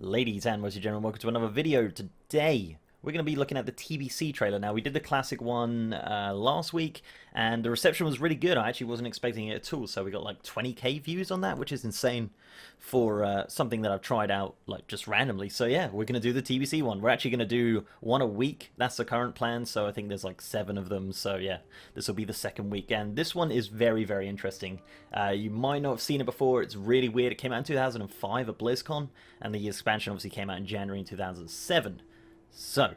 Ladies and most gentlemen, welcome to another video. Today, we're going to be looking at the TBC trailer. Now, we did the classic one last week, and the reception was really good. I actually wasn't expecting it at all, so we got like 20k views on that, which is insane for something that I've tried out like just randomly. So yeah, we're going to do the TBC one. We're actually going to do one a week. That's the current plan, so I think there's like 7 of them. So yeah, this will be the second week, and this one is very, very interesting. You might not have seen it before. It's really weird. It came out in 2005 at BlizzCon, and the expansion obviously came out in January 2007. So,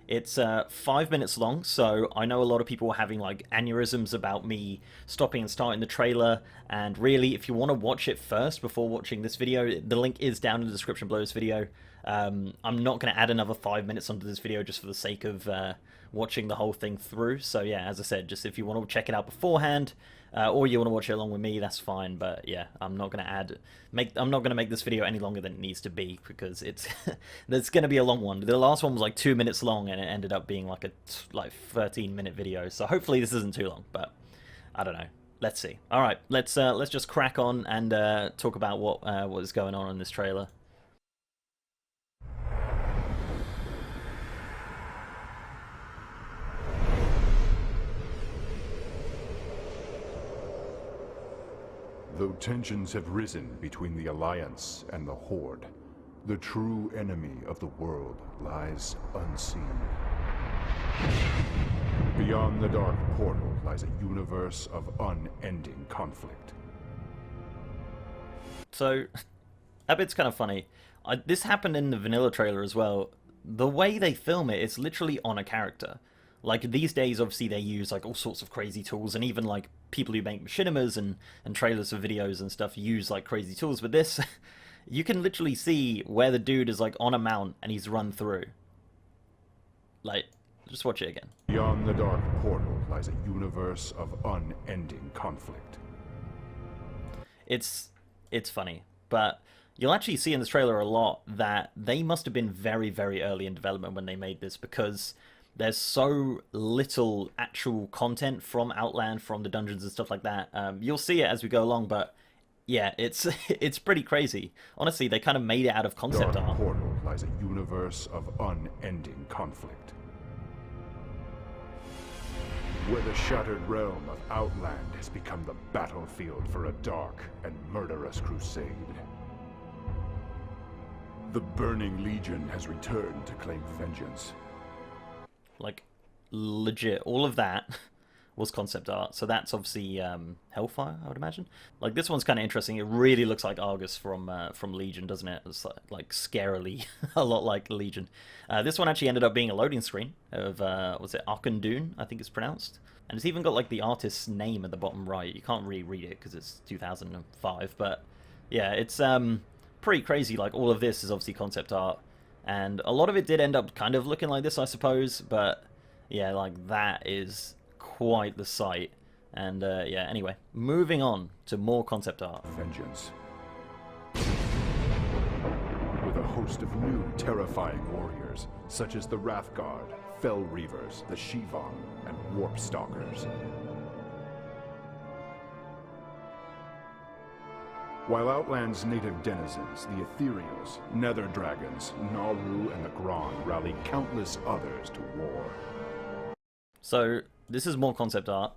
it's 5 minutes long, so I know a lot of people were having like aneurysms about me stopping and starting the trailer, and really, if you want to watch it first before watching this video, the link is down in the description below this video. I'm not going to add another 5 minutes onto this video just for the sake of watching the whole thing through, so yeah, as I said, just if you want to check it out beforehand, or you want to watch it along with me, that's fine. But yeah, I'm not going to make this video any longer than it needs to be, because it's going to be a long one. The last one was like 2 minutes long, and it ended up being like a 13-minute video. So hopefully this isn't too long, but I don't know. Let's see. All right, let's just crack on and talk about what is going on in this trailer. Though tensions have risen between the Alliance and the Horde, the true enemy of the world lies unseen. Beyond the dark portal lies a universe of unending conflict. So, that bit's kind of funny. This happened in the vanilla trailer as well. The way they film it, it's literally on a character. Like, these days, obviously, they use, like, all sorts of crazy tools, and even, like, people who make machinimas and trailers for videos and stuff use, like, crazy tools. But this, you can literally see where the dude is, like, on a mount, and he's run through. Like, just watch it again. Beyond the dark portal lies a universe of unending conflict. It's funny, but you'll actually see in this trailer a lot that they must have been very, very early in development when they made this, because there's so little actual content from Outland, from the dungeons and stuff like that. You'll see it as we go along, but yeah, it's pretty crazy. Honestly, they kind of made it out of concept Dark art. portal lies a universe of unending conflict, where the shattered realm of Outland has become the battlefield for a dark and murderous crusade. The Burning Legion has returned to claim vengeance. Like, legit, all of that was concept art. So that's obviously Hellfire, I would imagine. Like, this one's kind of interesting. It really looks like Argus from Legion, doesn't it? It's like scarily a lot like Legion. This one actually ended up being a loading screen of was it Arkandun, I think it's pronounced. And it's even got like the artist's name at the bottom right. You can't really read it because it's 2005, but yeah, it's pretty crazy. Like, all of this is obviously concept art. And a lot of it did end up kind of looking like this, I suppose. But yeah, like, that is quite the sight. And yeah, anyway, moving on to more concept art. Vengeance. With a host of new terrifying warriors, such as the Wrathguard, Fell Reavers, the Shivan, and Warp Stalkers. While Outland's native denizens, the Ethereals, Nether Dragons, Naru, and the Gron rally countless others to war. So, this is more concept art,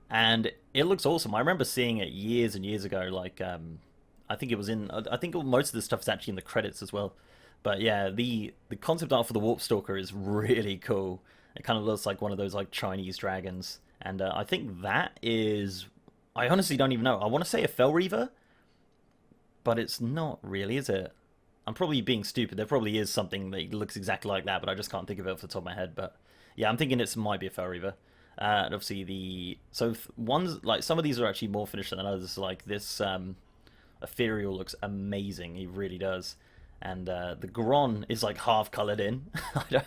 and it looks awesome. I remember seeing it years and years ago, like, I think it was in, I think most of this stuff is actually in the credits as well. But yeah, the concept art for the Warp Stalker is really cool. It kind of looks like one of those, like, Chinese dragons. And I think that is, I honestly don't even know. I want to say a Fell Reaver, but it's not really, is it? I'm probably being stupid. There probably is something that looks exactly like that, but I just can't think of it off the top of my head. But yeah, I'm thinking it might be a Fell Reaver. And obviously ones, like, some of these are actually more finished than others. Like this Ethereal looks amazing. He really does. And the Gron is like half colored in. I don't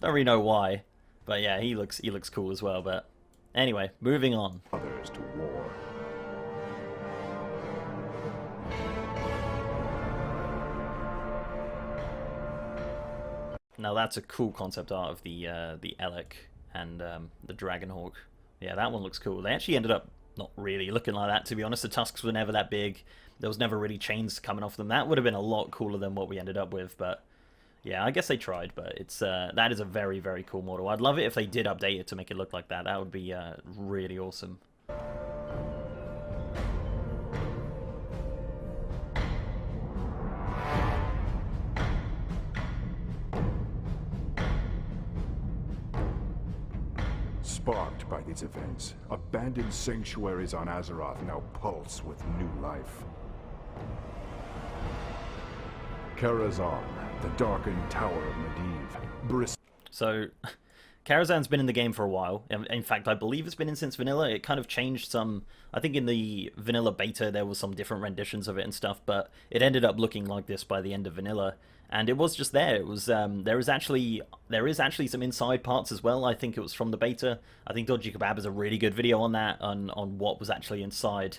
really know why, but yeah, he looks cool as well. But anyway, moving on. Others to war. Now that's a cool concept art of the Elec and the Dragonhawk. Yeah, that one looks cool. They actually ended up not really looking like that, to be honest. The tusks were never that big. There was never really chains coming off them. That would have been a lot cooler than what we ended up with, but yeah, I guess they tried. But it's that is a very, very cool model. I'd love it if they did update it to make it look like that. That would be really awesome. Sparked by these events, abandoned sanctuaries on Azeroth now pulse with new life. Karazhan, the darkened tower of Medivh, So, Karazhan's been in the game for a while. In fact, I believe it's been in since vanilla. It kind of changed some. I think in the vanilla beta there was some different renditions of it and stuff, but it ended up looking like this by the end of vanilla. And it was just there. It was there is actually some inside parts as well. I think it was from the beta. I think Dodgy Kebab has a really good video on that, on what was actually inside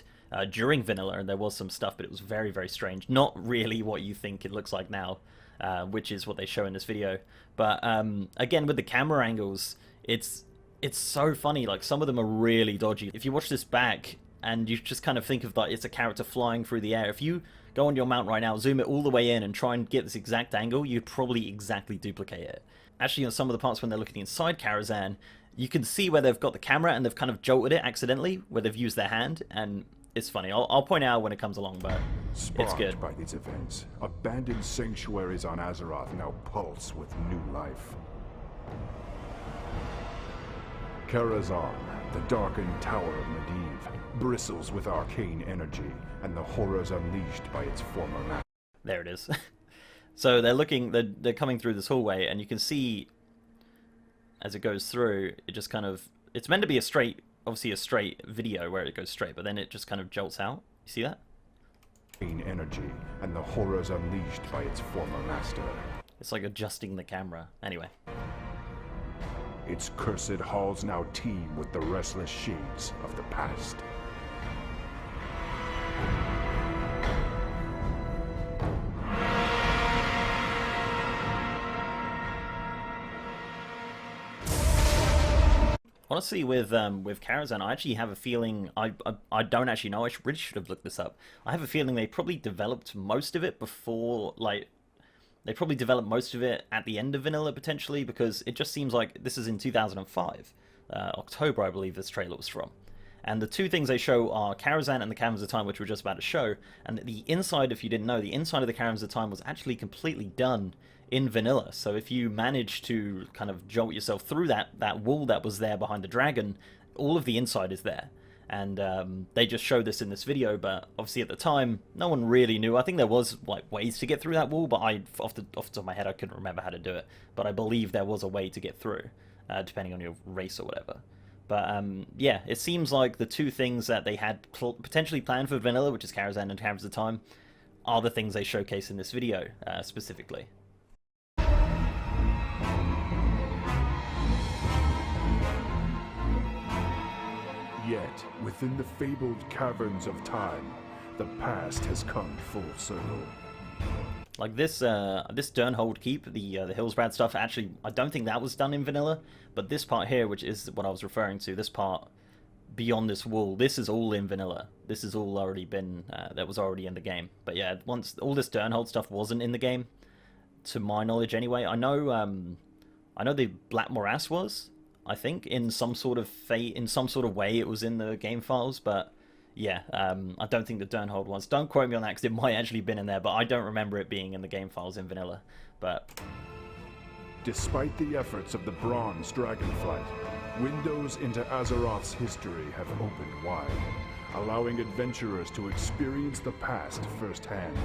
during vanilla, and there was some stuff, but it was very, very strange. Not really what you think it looks like now, which is what they show in this video. But again, with the camera angles, it's so funny. Like, some of them are really dodgy. If you watch this back and you just kind of think of like it's a character flying through the air, if you go on your mount right now, zoom it all the way in and try and get this exact angle, you'd probably exactly duplicate it. Actually, on some of the parts when they're looking inside Karazhan, you can see where they've got the camera and they've kind of jolted it accidentally, where they've used their hand, and it's funny. I'll point out when it comes along, but it's good. By these events, abandoned sanctuaries on Azeroth now pulse with new life. Karazhan, the darkened tower of Medivh, bristles with arcane energy and the horrors unleashed by its former master. There it is. So they're coming through this hallway, and you can see as it goes through, it just kind of, it's meant to be a straight, obviously a straight video where it goes straight, but then it just kind of jolts out. You see that? Energy and the horrors unleashed by its former master. It's like adjusting the camera. Anyway. Its cursed halls now teem with the restless shades of the past. Honestly, with Karazhan, I actually have a feeling, I don't actually know, really should have looked this up. I have a feeling they probably developed most of it before, like, they probably developed most of it at the end of vanilla, potentially, because it just seems like this is in 2005. October, I believe this trailer was from. And the two things they show are Karazhan and the Caverns of Time, which we're just about to show. And the inside, if you didn't know, the inside of the Caverns of Time was actually completely done in vanilla. So if you manage to kind of jolt yourself through that wall that was there behind the dragon, all of the inside is there. And they just show this in this video, but obviously at the time, no one really knew. I think there was like ways to get through that wall, but off the top of my head, I couldn't remember how to do it. But I believe there was a way to get through, depending on your race or whatever. But yeah, it seems like the two things that they had potentially planned for vanilla, which is Karazhan and Caverns of Time, are the things they showcase in this video specifically. Yet, within the fabled Caverns of Time, the past has come full circle. Like this Durnhold Keep, the Hillsbrad stuff, actually, I don't think that was done in vanilla, but this part here, which is what I was referring to, this part beyond this wall, this is all in vanilla. This has all already been, that was already in the game. But yeah, once all this Durnhold stuff wasn't in the game, to my knowledge anyway. I know the Black Morass was, I think, in some sort of way it was in the game files, but yeah, I don't think the Durnhold was. Don't quote me on that, because it might actually been in there, but I don't remember it being in the game files in vanilla. But despite the efforts of the Bronze Dragonflight, windows into Azeroth's history have opened wide, allowing adventurers to experience the past firsthand.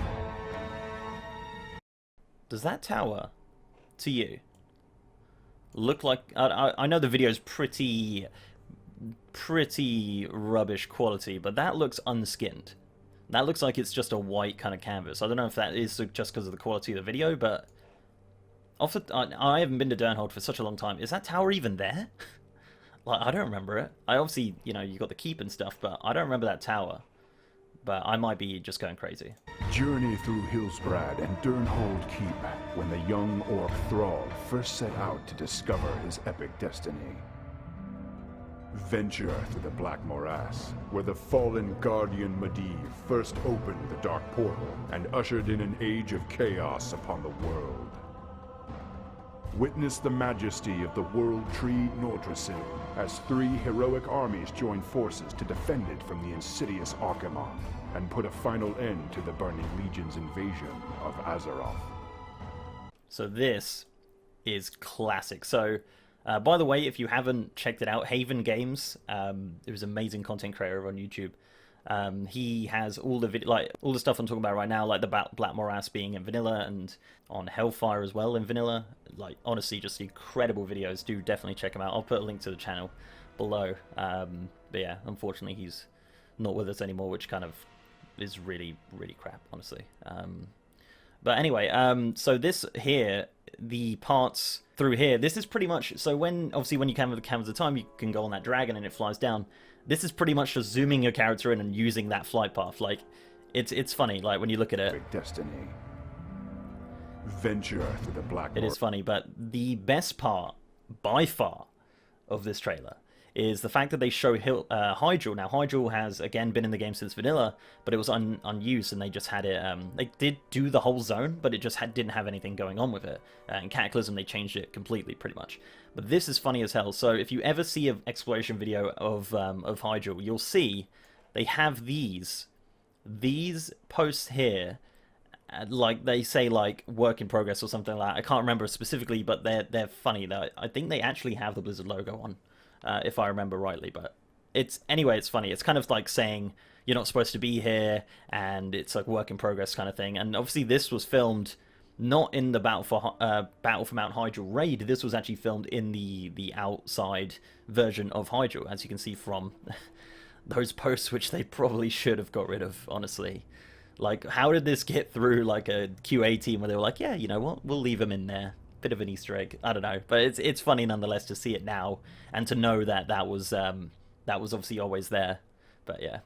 Does that tower, to you, look like... I know the video's pretty rubbish quality, but that looks unskinned. That looks like it's just a white kind of canvas. I don't know if that is just because of the quality of the video, but I haven't been to Durnhold for such a long time. Is that tower even there? Like, I don't remember it. I obviously, you know, you got the keep and stuff, but I don't remember that tower. But I might be just going crazy. Journey through Hillsbrad and Durnhold Keep when the young orc Thrall first set out to discover his epic destiny. Venture through the Black Morass, where the fallen Guardian Medivh first opened the Dark Portal and ushered in an age of chaos upon the world. Witness the majesty of the World Tree Nordrassil as 3 heroic armies join forces to defend it from the insidious Archimonde and put a final end to the Burning Legion's invasion of Azeroth. So this is classic. So, by the way, if you haven't checked it out, Haven Games, who's an amazing content creator on YouTube, he has all the all the stuff I'm talking about right now, like the Black Morass being in vanilla and on Hellfire as well in vanilla. Like, honestly, just incredible videos. Do definitely check him out. I'll put a link to the channel below. But yeah, unfortunately, he's not with us anymore, which kind of is really, really crap, honestly. But anyway, so this here, the parts through here, this is pretty much, so obviously when you can with the cameras at the time, you can go on that dragon and it flies down. This is pretty much just zooming your character in and using that flight path. Like, it's funny, like, when you look at it. Destiny. Venture through the Black It is funny, but the best part, by far, of this trailer is the fact that they show Hyjal. Now, Hyjal has, again, been in the game since vanilla, but it was unused, and they just had it, they did do the whole zone, but it just didn't have anything going on with it. In Cataclysm, they changed it completely, pretty much. But this is funny as hell. So if you ever see an exploration video of Hyjal, you'll see they have these posts here, like they say, like work in progress or something like that. I can't remember specifically, but they're funny. I think they actually have the Blizzard logo on. If I remember rightly, but it's funny. It's kind of like saying you're not supposed to be here, and it's like work in progress kind of thing. And obviously, this was filmed not in the Battle for Mount Hyjal raid. This was actually filmed in the outside version of Hyjal, as you can see from those posts, which they probably should have got rid of. Honestly, like, how did this get through like a QA team where they were like, yeah, you know what, we'll leave them in there. Bit of an Easter egg, I don't know, but it's funny nonetheless to see it now and to know that was obviously always there. But yeah,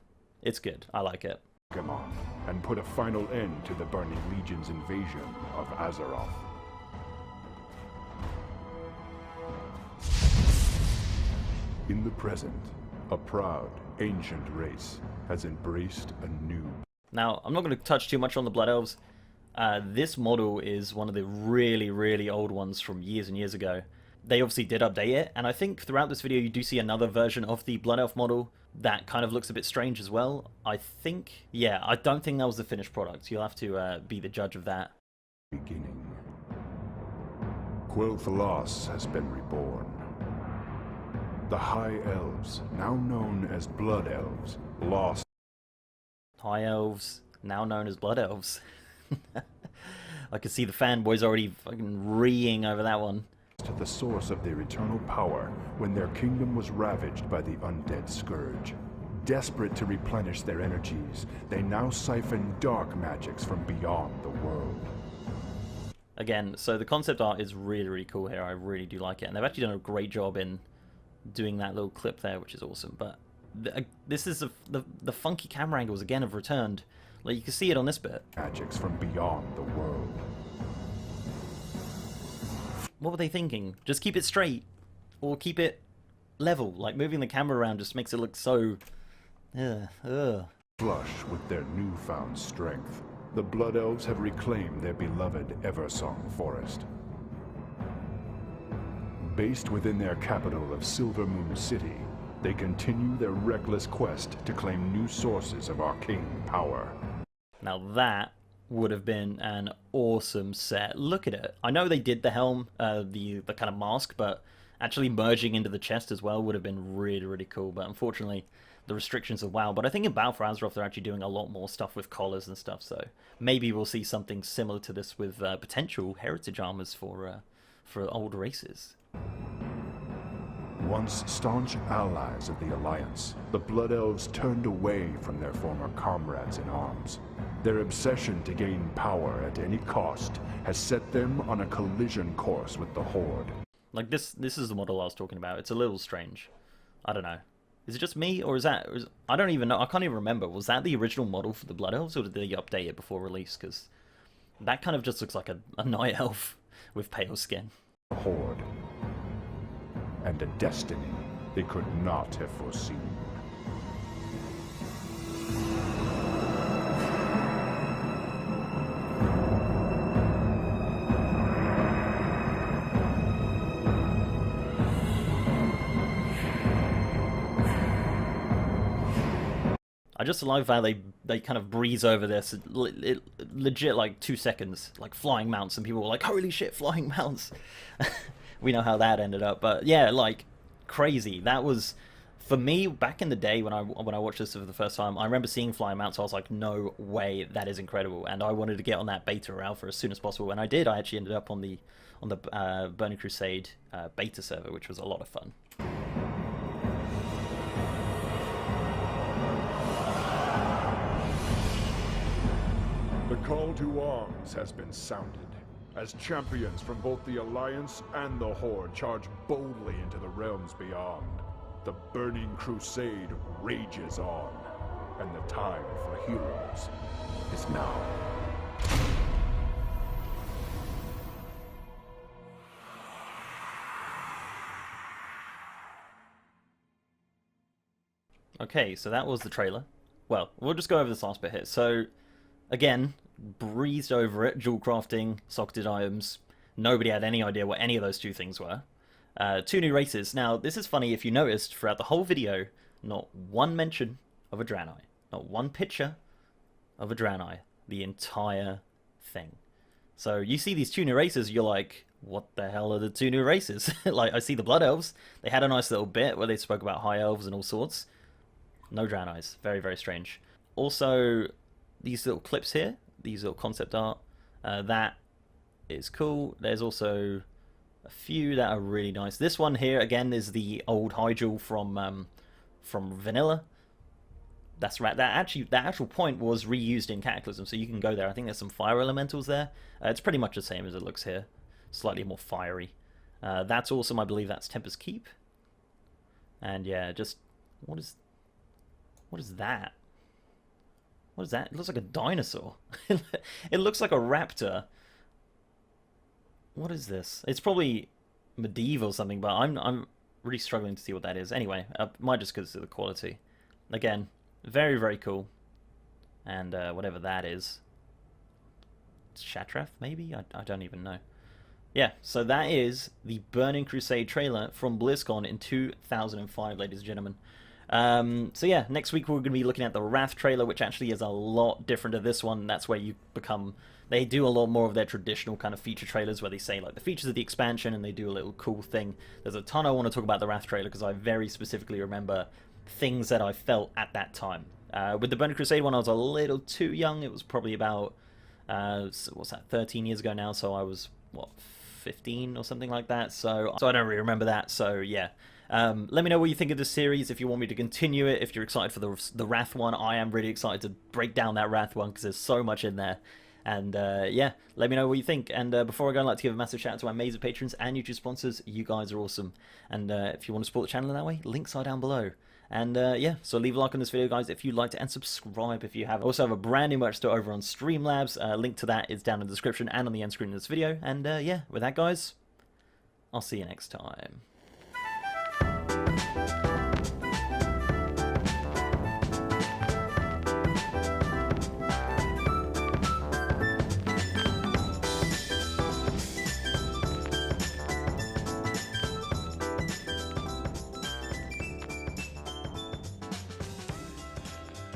it's good. I like it. Come on, and put a final end to the Burning Legion's invasion of Azeroth. In the present, a proud, ancient race has embraced a new. Now, I'm not going to touch too much on the Blood Elves. This model is one of the really, really old ones from years and years ago. They obviously did update it, and I think throughout this video you do see another version of the Blood Elf model that kind of looks a bit strange as well. I don't think that was the finished product. You'll have to be the judge of that. Beginning. Quel'Thalas has been reborn. The High Elves, now known as Blood Elves, lost. High Elves, now known as Blood Elves. I can see the fanboys already fucking reeing over that one. To the source of their eternal power when their kingdom was ravaged by the undead scourge. Desperate to replenish their energies, they now siphon dark magics from beyond the world. Again, so the concept art is really, really cool here. I really do like it, and they've actually done a great job in doing that little clip there, which is awesome. But this is the funky camera angles again have returned. Like, you can see it on this bit. Magics from beyond the world. What were they thinking? Just keep it straight, or keep it level. Like, moving the camera around just makes it look so. Flush with their newfound strength, the Blood Elves have reclaimed their beloved Eversong Forest. Based within their capital of Silvermoon City, they continue their reckless quest to claim new sources of arcane power. Now that would have been an awesome set. Look at it. I know they did the helm, the kind of mask, but actually merging into the chest as well would have been really, really cool. But unfortunately, the restrictions of WoW. But I think in Battle for Azeroth, they're actually doing a lot more stuff with collars and stuff. So maybe we'll see something similar to this with potential heritage armors for old races. Once staunch allies of the Alliance, the Blood Elves turned away from their former comrades in arms. Their obsession to gain power at any cost has set them on a collision course with the Horde. Like, this is the model I was talking about. It's a little strange. I don't know. Is it just me, or I don't even know. I can't even remember. Was that the original model for the Blood Elves, or did they update it before release? Because that kind of just looks like a night elf with pale skin. Horde. And a destiny. they could not have foreseen. I just love how they kind of breeze over this, legit like 2 seconds, like flying mounts, and people were like, holy shit, flying mounts. We know how that ended up, but yeah, like, crazy. That was, for me, back in the day when I watched this for the first time, I remember seeing flying mounts, so I was like, no way, that is incredible, and I wanted to get on that beta or alpha as soon as possible, and I did. I actually ended up on the Burning Crusade beta server, which was a lot of fun. The call to arms has been sounded, as champions from both the Alliance and the Horde charge boldly into the realms beyond. The Burning Crusade rages on, and the time for heroes is now. Okay, so that was the trailer. Well, we'll just go over this last bit here. So, again, breezed over it, jewel crafting, socketed items. Nobody had any idea what any of those two things were. 2 new races. Now, this is funny if you noticed throughout the whole video, not one mention of a Draenei. Not one picture of a Draenei. The entire thing. So you see these 2 new races, you're like, what the hell are the 2 new races? Like, I see the Blood Elves. They had a nice little bit where they spoke about High Elves and all sorts. No Draeneis. Very, very strange. Also, these little clips here, these little concept art, that is cool. There's also a few that are really nice. This one here, again, is the old Hyjal from Vanilla. That's right. That actual point was reused in Cataclysm, so you can go there. I think there's some fire elementals there. It's pretty much the same as it looks here, slightly more fiery. That's awesome. I believe that's Tempest Keep. And yeah, just what is that? What is that? It looks like a dinosaur. It looks like a raptor. What is this? It's probably medieval or something, but I'm really struggling to see what that is. Anyway, might just because of the quality. Again, very, very cool. And whatever that is. Shatrath, maybe? I don't even know. Yeah, so that is the Burning Crusade trailer from BlizzCon in 2005, ladies and gentlemen. So yeah, next week we're going to be looking at the Wrath trailer, which actually is a lot different to this one. That's where you become... They do a lot more of their traditional kind of feature trailers where they say like the features of the expansion and they do a little cool thing. There's a ton I want to talk about the Wrath trailer because I very specifically remember things that I felt at that time. With the Burning Crusade one, I was a little too young. It was probably about, what's that, 13 years ago now, so I was, what, 15 or something like that, so I don't really remember that, so yeah. Let me know what you think of this series, if you want me to continue it, if you're excited for the Wrath one. I am really excited to break down that Wrath one because there's so much in there. And yeah, let me know what you think. And before I go, I'd like to give a massive shout out to my amazing patrons and YouTube sponsors. You guys are awesome. And if you want to support the channel in that way, links are down below. And yeah, so leave a like on this video, guys, if you liked it, and subscribe if you have. I also have a brand new merch store over on Streamlabs. Link to that is down in the description and on the end screen of this video. And yeah, with that, guys, I'll see you next time.